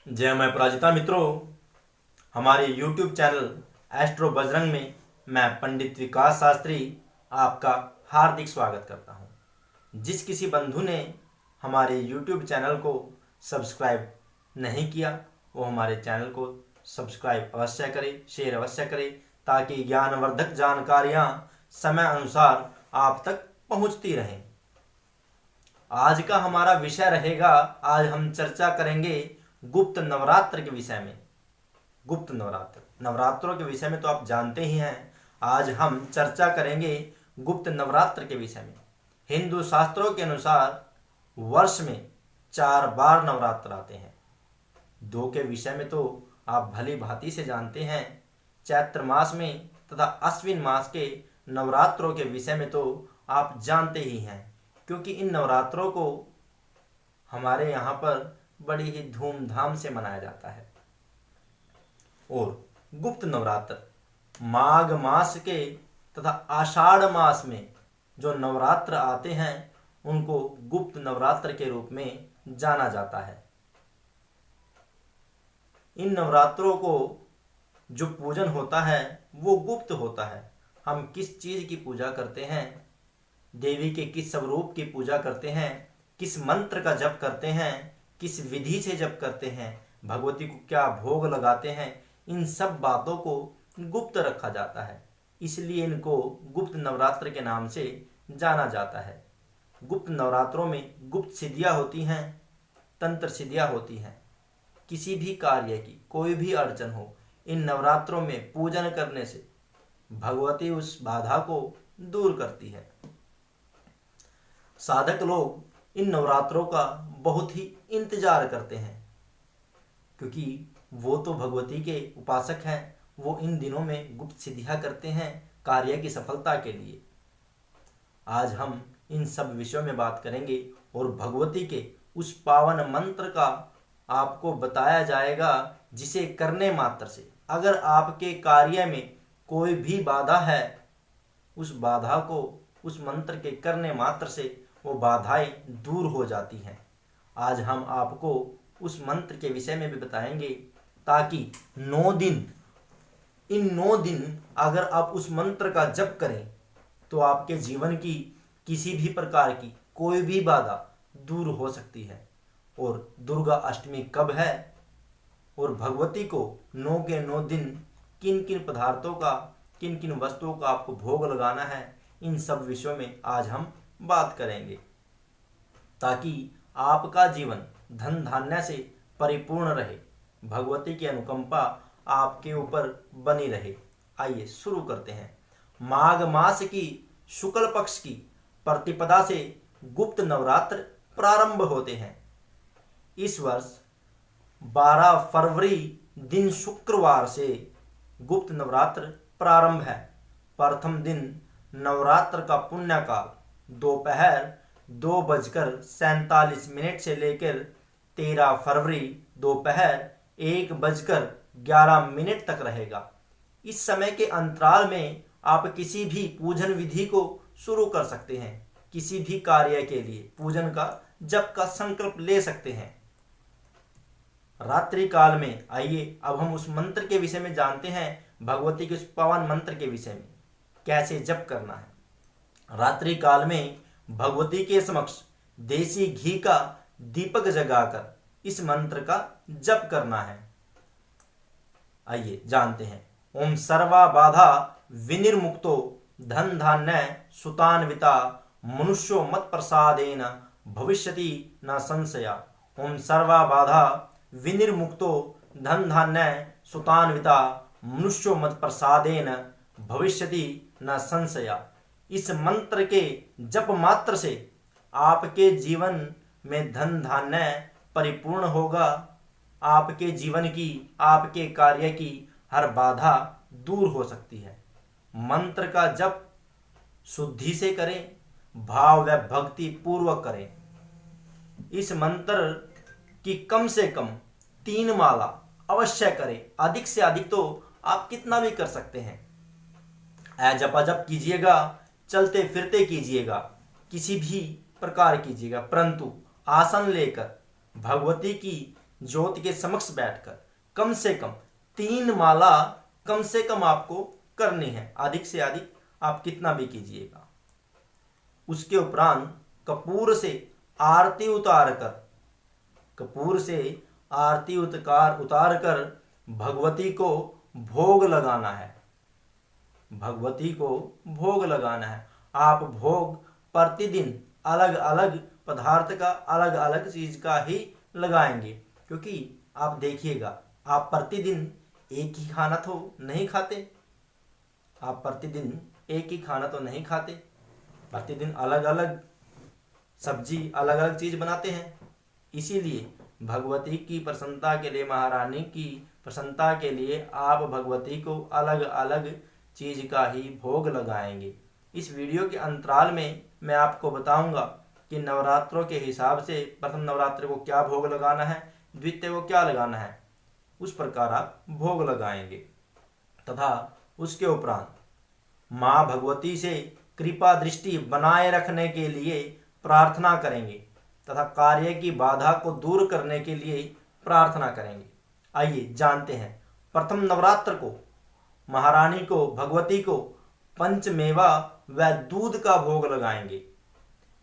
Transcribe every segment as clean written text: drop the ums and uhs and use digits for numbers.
जय मैं पराजिता मित्रों, हमारे YouTube चैनल एस्ट्रो बजरंग में मैं पंडित विकास शास्त्री आपका हार्दिक स्वागत करता हूं। जिस किसी बंधु ने हमारे YouTube चैनल को सब्सक्राइब नहीं किया वो हमारे चैनल को सब्सक्राइब अवश्य करे, शेयर अवश्य करे, ताकि ज्ञानवर्धक जानकारियां समय अनुसार आप तक पहुंचती रहें। आज का हमारा विषय रहेगा, आज हम चर्चा करेंगे गुप्त नवरात्र के विषय में। गुप्त नवरात्रों के विषय में तो आप जानते ही हैं। आज हम चर्चा करेंगे गुप्त नवरात्र के विषय में। हिंदू शास्त्रों के अनुसार वर्ष में 4 बार नवरात्र आते हैं। 2 के विषय में तो आप भली भांति से जानते हैं। चैत्र मास में तथा अश्विन मास के नवरात्रों के विषय में तो आप जानते ही हैं, क्योंकि इन नवरात्रों को हमारे यहाँ पर बड़ी ही धूमधाम से मनाया जाता है। और गुप्त नवरात्र माघ मास के तथा आषाढ़ मास में जो नवरात्र आते हैं उनको गुप्त नवरात्र के रूप में जाना जाता है। इन नवरात्रों को जो पूजन होता है वो गुप्त होता है। हम किस चीज की पूजा करते हैं, देवी के किस स्वरूप की पूजा करते हैं, किस मंत्र का जप करते हैं, किस विधि से जप करते हैं, भगवती को क्या भोग लगाते हैं, इन सब बातों को गुप्त रखा जाता है। इसलिए इनको गुप्त नवरात्र के नाम से जाना जाता है। गुप्त नवरात्रों में गुप्त सिद्धियां होती हैं, तंत्र सिद्धियां होती हैं। किसी भी कार्य की कोई भी अड़चन हो, इन नवरात्रों में पूजन करने से भगवती उस बाधा को दूर करती है। साधक लोग इन नवरात्रों का बहुत ही इंतजार करते हैं, क्योंकि वो तो भगवती के उपासक हैं। वो इन दिनों में गुप्त सिद्धियां करते हैं कार्य की सफलता के लिए। आज हम इन सब विषयों में बात करेंगे और भगवती के उस पावन मंत्र का आपको बताया जाएगा, जिसे करने मात्र से अगर आपके कार्य में कोई भी बाधा है, उस बाधा को उस मंत्र के करने मात्र से वो बाधाएं दूर हो जाती हैं। आज हम आपको उस मंत्र के विषय में भी बताएंगे, ताकि 9 दिन, इन 9 दिन अगर आप उस मंत्र का जप करें तो आपके जीवन की किसी भी प्रकार की कोई भी बाधा दूर हो सकती है। और दुर्गा अष्टमी कब है और भगवती को 9 के 9 दिन किन किन पदार्थों का, किन किन वस्तुओं का आपको भोग लगाना है, इन सब विषयों में आज हम बात करेंगे, ताकि आपका जीवन धन धान्य से परिपूर्ण रहे, भगवती की अनुकंपा आपके ऊपर बनी रहे। आइए शुरू करते हैं। माघ मास की शुक्ल पक्ष की प्रतिपदा से गुप्त नवरात्र प्रारंभ होते हैं। इस वर्ष 12 फरवरी दिन शुक्रवार से गुप्त नवरात्र प्रारंभ है। प्रथम दिन नवरात्र का पुण्य काल दोपहर 2:47 से लेकर 13 फरवरी दोपहर 1:11 तक रहेगा। इस समय के अंतराल में आप किसी भी पूजन विधि को शुरू कर सकते हैं। किसी भी कार्य के लिए पूजन का जप का संकल्प ले सकते हैं। रात्रि काल में आइए अब हम उस मंत्र के विषय में जानते हैं, भगवती के उस पावन मंत्र के विषय में कैसे जप करना है। रात्रि काल में भगवती के समक्ष देसी घी का दीपक जगाकर इस मंत्र का जप करना है। आइए जानते हैं। ओम सर्वा बाधा विनिर्मुक्तो धन धान्य सुतान्विता मनुष्यो मत प्रसादेन भविष्यति न संशया। ओम सर्वा बाधा विनिर्मुक्तो धन धान्य सुतान्विता मनुष्यो मत प्रसादेन भविष्यति न संशया। इस मंत्र के जप मात्र से आपके जीवन में धन धान्य परिपूर्ण होगा। आपके जीवन की, आपके कार्य की हर बाधा दूर हो सकती है। मंत्र का जप शुद्धि से करें, भाव व भक्ति पूर्वक करें। इस मंत्र की कम से कम 3 माला अवश्य करें। अधिक से अधिक तो आप कितना भी कर सकते हैं। जपाजप कीजिएगा, चलते फिरते कीजिएगा, किसी भी प्रकार कीजिएगा, परंतु आसन लेकर भगवती की ज्योति के समक्ष बैठकर कम से कम 3 माला कम से कम आपको करनी है। अधिक से अधिक आप कितना भी कीजिएगा। उसके उपरांत कपूर से आरती उतार कर भगवती को भोग लगाना है। भगवती को भोग लगाना है। आप भोग प्रतिदिन अलग अलग पदार्थ का, अलग अलग चीज का ही लगाएंगे, क्योंकि आप देखिएगा, आप प्रतिदिन एक ही खाना तो नहीं खाते। आप प्रतिदिन एक ही खाना तो नहीं खाते, प्रतिदिन अलग अलग सब्जी, अलग अलग चीज बनाते हैं। इसीलिए भगवती की प्रसन्नता के लिए, महारानी की प्रसन्नता के लिए आप भगवती को अलग अलग चीज का ही भोग लगाएंगे। इस वीडियो के अंतराल में मैं आपको बताऊंगा कि नवरात्रों के हिसाब से प्रथम नवरात्र को क्या भोग लगाना है, द्वितीय को क्या लगाना है, उस प्रकार आप भोग लगाएंगे। तथा उसके उपरांत माँ भगवती से कृपा दृष्टि बनाए रखने के लिए प्रार्थना करेंगे तथा कार्य की बाधा को दूर करने के लिए प्रार्थना करेंगे। आइए जानते हैं, प्रथम नवरात्र को महारानी को, भगवती को पंचमेवा व दूध का भोग लगाएंगे।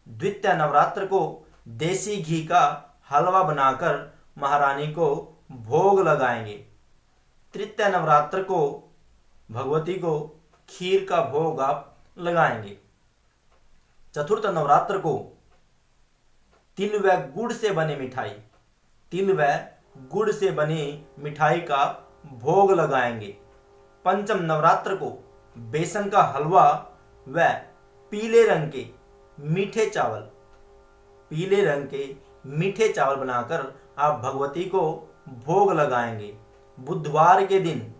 द्वितीय नवरात्र को देसी घी का हलवा बनाकर महारानी को भोग लगाएंगे। तृतीय नवरात्र को भगवती को खीर का भोग आप लगाएंगे। चतुर्थ नवरात्र को तिल व गुड़ से बनी मिठाई का भोग लगाएंगे। पंचम नवरात्र को बेसन का हलवा व पीले रंग के मीठे चावल बनाकर आप भगवती को भोग लगाएंगे। बुधवार के दिन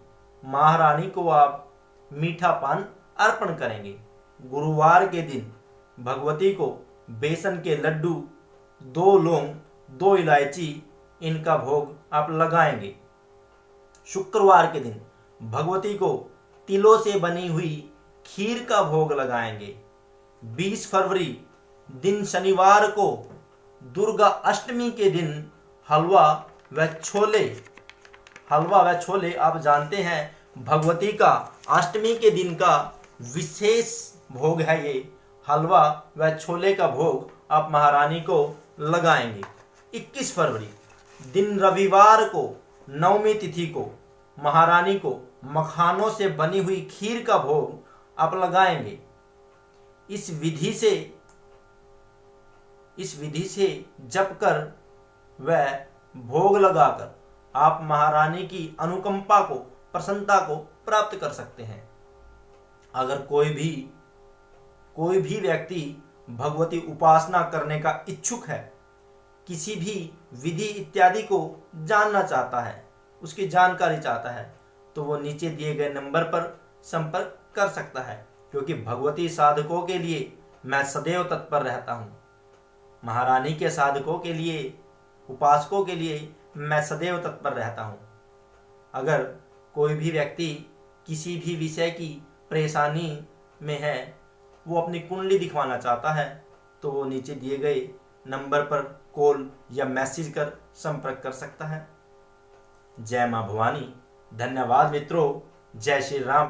महारानी को आप मीठा पान अर्पण करेंगे। गुरुवार के दिन भगवती को बेसन के लड्डू, 2 लौंग, 2 इलायची, इनका भोग आप लगाएंगे। शुक्रवार के दिन भगवती को तिलों से बनी हुई खीर का भोग लगाएंगे। 20 फरवरी दिन शनिवार को दुर्गा अष्टमी के दिन हलवा व छोले आप जानते हैं भगवती का अष्टमी के दिन का विशेष भोग है। ये हलवा व छोले का भोग आप महारानी को लगाएंगे। 21 फरवरी दिन रविवार को नवमी तिथि को महारानी को मखानों से बनी हुई खीर का भोग आप लगाएंगे। इस विधि से जप कर व भोग लगाकर आप महारानी की अनुकंपा को, प्रसन्नता को प्राप्त कर सकते हैं। अगर कोई भी व्यक्ति भगवती उपासना करने का इच्छुक है, किसी भी विधि इत्यादि को जानना चाहता है, उसकी जानकारी चाहता है, तो वो नीचे दिए गए नंबर पर संपर्क कर सकता है, क्योंकि भगवती साधकों के लिए मैं सदैव तत्पर रहता हूँ। महारानी के साधकों के लिए, उपासकों के लिए मैं सदैव तत्पर रहता हूँ। अगर कोई भी व्यक्ति किसी भी विषय की परेशानी में है, वो अपनी कुंडली दिखवाना चाहता है, तो वो नीचे दिए गए नंबर पर कॉल या मैसेज कर संपर्क कर सकता है। जय मां भवानी। धन्यवाद मित्रों। जय श्री राम।